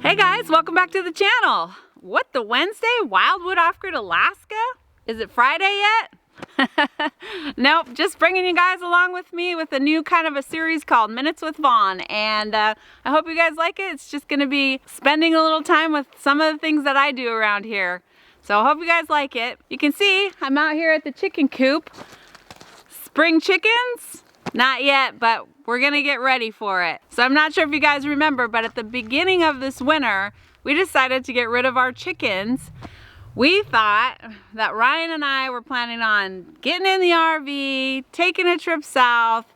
Hey guys, welcome back to the channel. What, the Wednesday? Wildwood off-grid Alaska? Is it Friday yet? Nope, just bringing you guys along with me with a new kind of a series called Minutes with Vaughn. And I hope you guys like it. It's just gonna be spending a little time with some of the things that I do around here. So I hope you guys like it. You can see I'm out here at the chicken coop. Spring chickens? Not yet, but we're gonna get ready for it. So I'm not sure if you guys remember, but at the beginning of this winter, we decided to get rid of our chickens. We thought that Ryan and I were planning on getting in the RV, taking a trip south,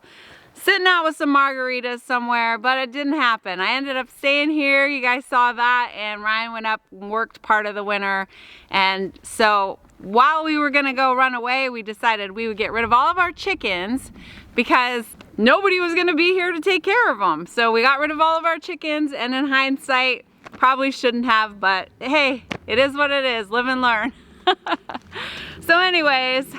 sitting out with some margaritas somewhere, but it didn't happen. I ended up staying here. You guys saw that, and Ryan went up and worked part of the winter. And so while we were gonna go run away, we decided we would get rid of all of our chickens because nobody was gonna be here to take care of them. So we got rid of all of our chickens, and in hindsight, probably shouldn't have, but hey, it is what it is, live and learn. So anyways,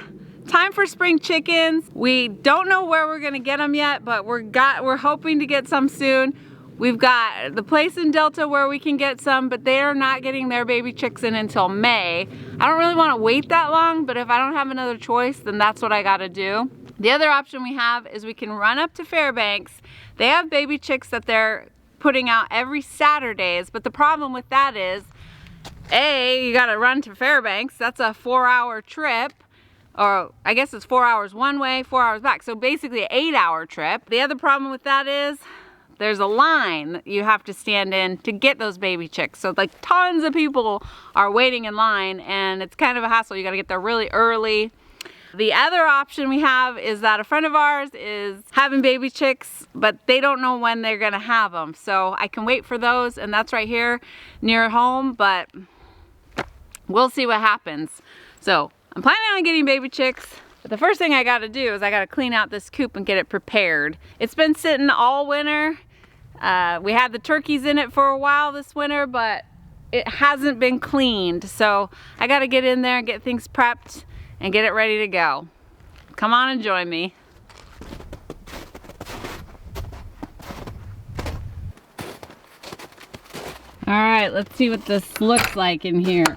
time for spring chickens. We don't know where we're gonna get them yet, but we're hoping to get some soon. We've got the place in Delta where we can get some, but they are not getting their baby chicks in until May. I don't really wanna wait that long, but if I don't have another choice, then that's what I gotta do. The other option we have is we can run up to Fairbanks. They have baby chicks that they're putting out every Saturdays, but the problem with that is, A, you gotta run to Fairbanks. That's a 4-hour trip, or I guess it's 4 hours one way, 4 hours back. So basically an 8-hour trip. The other problem with that is there's a line that you have to stand in to get those baby chicks. So like tons of people are waiting in line, and it's kind of a hassle. You gotta get there really early. The other option we have is that a friend of ours is having baby chicks, but they don't know when they're gonna have them. So I can wait for those, and that's right here near home, but we'll see what happens. So I'm planning on getting baby chicks, but the first thing I gotta do is I gotta clean out this coop and get it prepared. It's been sitting all winter. We had the turkeys in it for a while this winter, but it hasn't been cleaned. So I gotta get in there and get things prepped and get it ready to go. Come on and join me. All right, let's see what this looks like in here.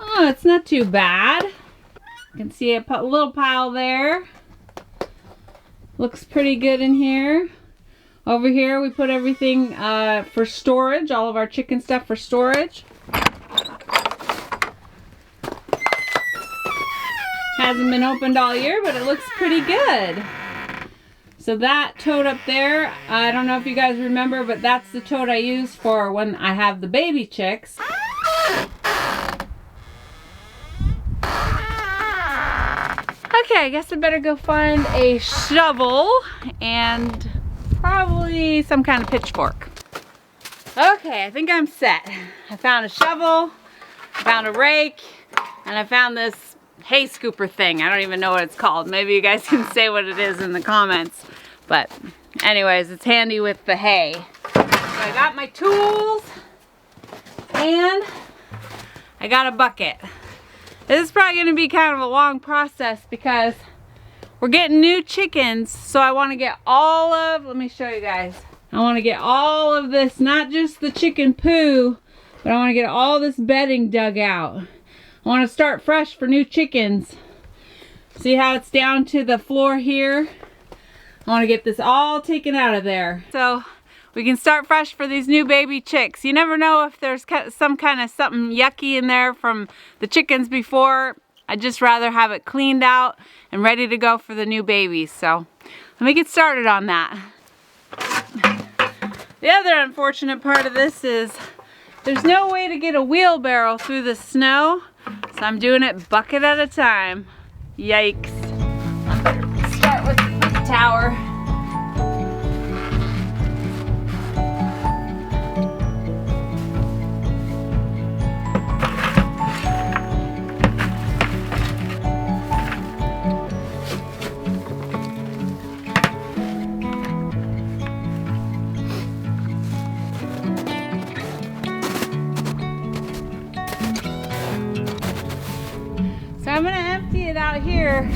Oh, it's not too bad. You can see a little pile there. Looks pretty good in here. Over here we put everything for storage, all of our chicken stuff for storage. Hasn't been opened all year, but it looks pretty good. So that tote up there, I don't know if you guys remember, but that's the tote I use for when I have the baby chicks. Okay, I guess I better go find a shovel and probably some kind of pitchfork. Okay, I think I'm set. I found a shovel, I found a rake, and I found this hay scooper thing. I don't even know what it's called. Maybe you guys can say what it is in the comments. But anyways, it's handy with the hay. So I got my tools and I got a bucket. This is probably going to be kind of a long process because we're getting new chickens. So I want to get all of, let me show you guys. I want to get all of this, not just the chicken poo, but I want to get all this bedding dug out. I want to start fresh for new chickens. See how it's down to the floor here? I want to get this all taken out of there, so we can start fresh for these new baby chicks. You never know if there's some kind of something yucky in there from the chickens before. I'd just rather have it cleaned out and ready to go for the new babies. So let me get started on that. The other unfortunate part of this is there's no way to get a wheelbarrow through the snow. So I'm doing it bucket at a time. Yikes. I better start with the tower. I'm gonna empty it out here.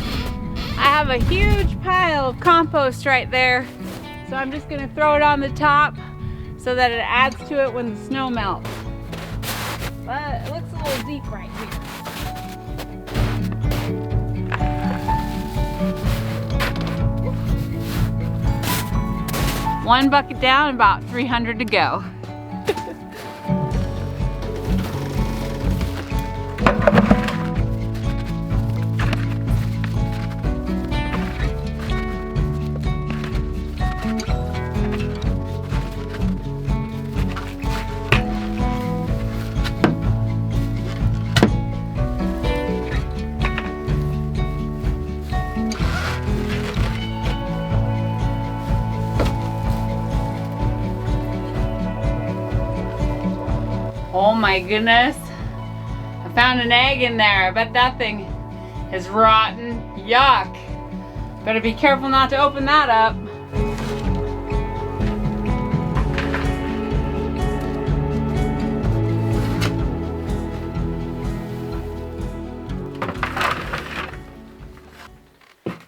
I have a huge pile of compost right there. So I'm just gonna throw it on the top so that it adds to it when the snow melts. But it looks a little deep right here. One bucket down, about 300 to go. Oh my goodness, I found an egg in there. I bet that thing is rotten. Yuck. Better be careful not to open that up.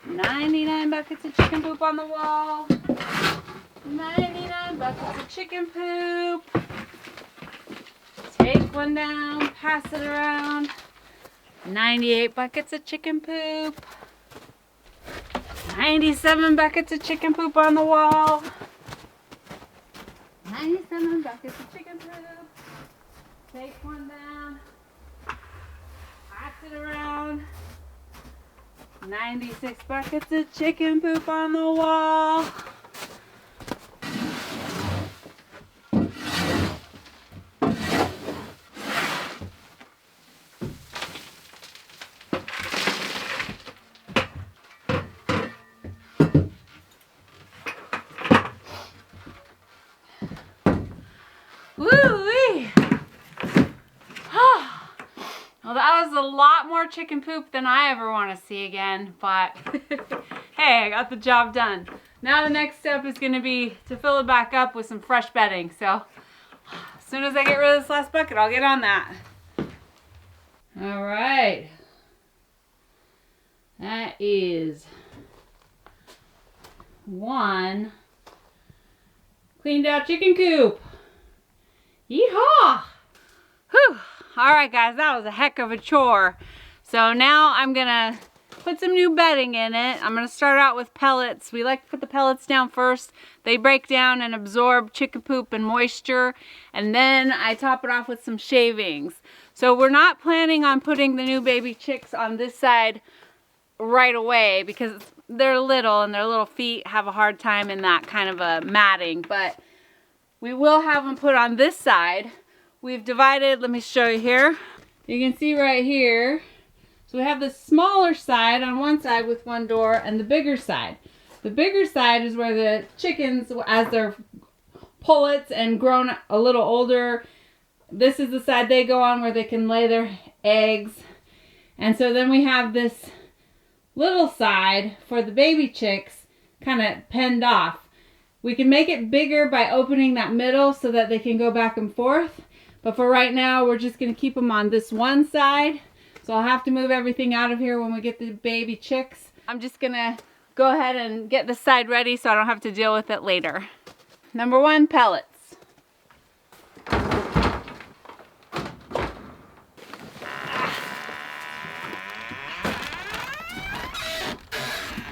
$99 buckets of chicken poop on the wall. 99 buckets of chicken poop. Take one down, pass it around. 98 buckets of chicken poop. 97 buckets of chicken poop on the wall. 97 buckets of chicken poop. Take one down, pass it around. 96 buckets of chicken poop on the wall. Woo-wee! Well, that was a lot more chicken poop than I ever want to see again, but hey, I got the job done. Now the next step is going to be to fill it back up with some fresh bedding. So as soon as I get rid of this last bucket, I'll get on that. All right. That is one cleaned out chicken coop. Yeehaw! Whew! Alright guys, that was a heck of a chore. So now I'm gonna put some new bedding in it. I'm gonna start out with pellets. We like to put the pellets down first. They break down and absorb chicken poop and moisture. And then I top it off with some shavings. So we're not planning on putting the new baby chicks on this side right away because they're little and their little feet have a hard time in that kind of a matting. But we will have them put on this side. We've divided, let me show you here. You can see right here. So we have the smaller side on one side with one door and the bigger side. The bigger side is where the chickens, as they're pullets and grown a little older, this is the side they go on where they can lay their eggs. And so then we have this little side for the baby chicks kind of penned off. We can make it bigger by opening that middle so that they can go back and forth. But for right now, we're just going to keep them on this one side. So I'll have to move everything out of here when we get the baby chicks. I'm just going to go ahead and get this side ready so I don't have to deal with it later. Number one, pellets.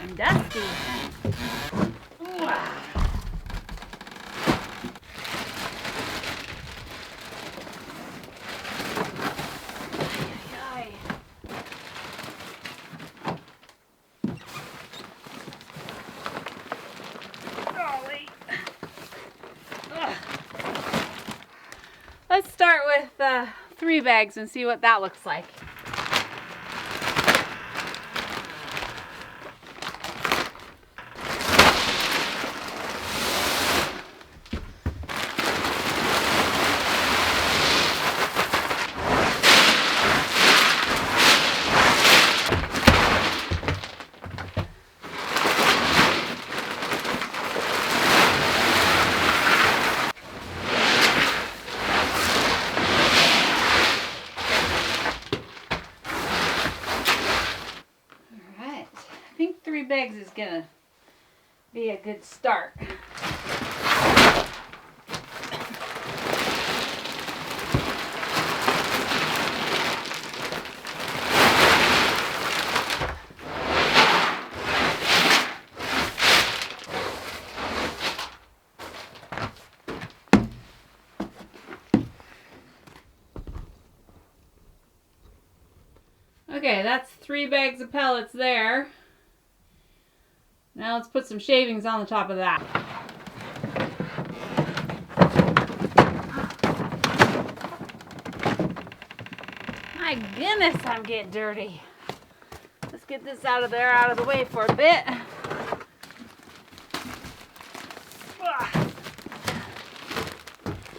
And dusty. Ooh. Let's start with 3 bags and see what that looks like. Bags is gonna be a good start. Okay, that's 3 bags of pellets there. Now let's put some shavings on the top of that. My goodness, I'm getting dirty. Let's get this out of there, out of the way for a bit.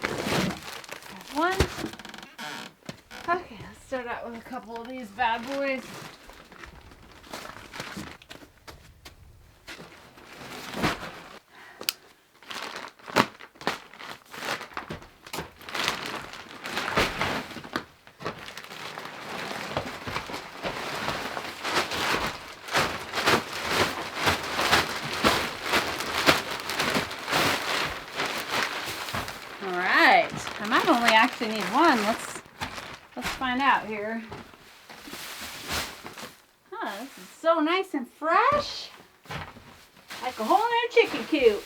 There's one. Okay, let's start out with a couple of these bad boys. I might only actually need one. Let's find out here. Huh, this is so nice and fresh. Like a whole new chicken coop.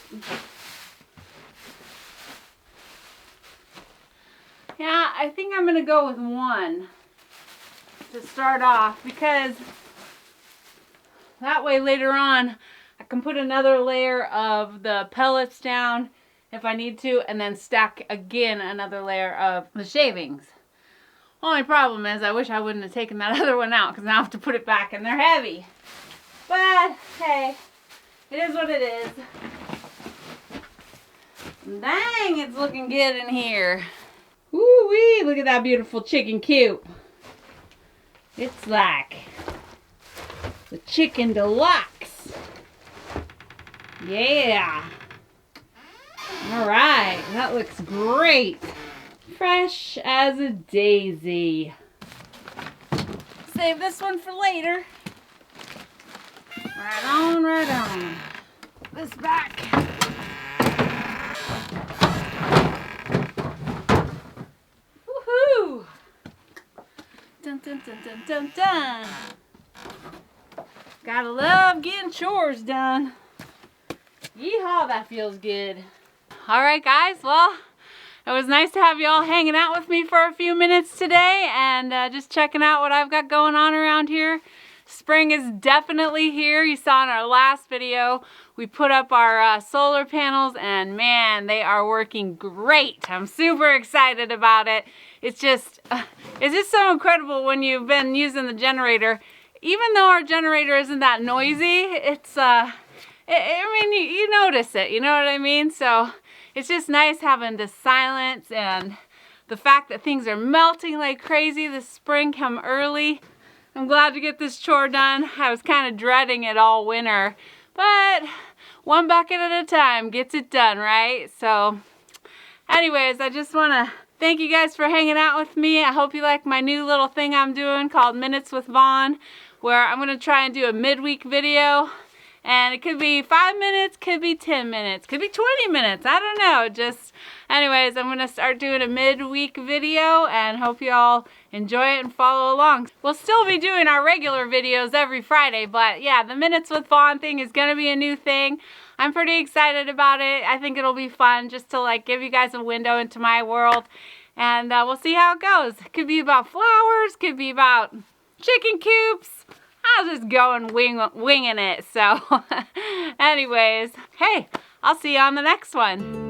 Yeah, I think I'm gonna go with one to start off, because that way later on I can put another layer of the pellets down if I need to, and then stack again another layer of the shavings. Only problem is I wish I wouldn't have taken that other one out, because now I have to put it back and they're heavy. But hey, it is what it is. Dang, it's looking good in here. Woo-wee, look at that beautiful chicken coop. It's like the chicken deluxe. Yeah. All right, that looks great. Fresh as a daisy. Save this one for later. Right on, right on. Put this back. Woohoo! Dun dun dun dun dun dun. Gotta love getting chores done. Yeehaw, that feels good. All right, guys, well, it was nice to have you all hanging out with me for a few minutes today and just checking out what I've got going on around here. Spring is definitely here. You saw in our last video, we put up our solar panels, and man, they are working great. I'm super excited about it. It's just so incredible when you've been using the generator. Even though our generator isn't that noisy, it's, I mean, you notice it, you know what I mean? So it's just nice having the silence and the fact that things are melting like crazy this spring come early. I'm glad to get this chore done. I was kind of dreading it all winter, but one bucket at a time gets it done, right? So anyways, I just want to thank you guys for hanging out with me. I hope you like my new little thing I'm doing called Minutes with Vaughn, where I'm going to try and do a midweek video. And it could be 5 minutes, could be 10 minutes, could be 20 minutes. I don't know. Just, anyways, I'm going to start doing a midweek video and hope you all enjoy it and follow along. We'll still be doing our regular videos every Friday, but yeah, the Minutes with Vaughn thing is going to be a new thing. I'm pretty excited about it. I think it'll be fun just to like give you guys a window into my world. And we'll see how it goes. It could be about flowers, could be about chicken coops. I'll just go and winging it. So anyways, hey, I'll see you on the next one.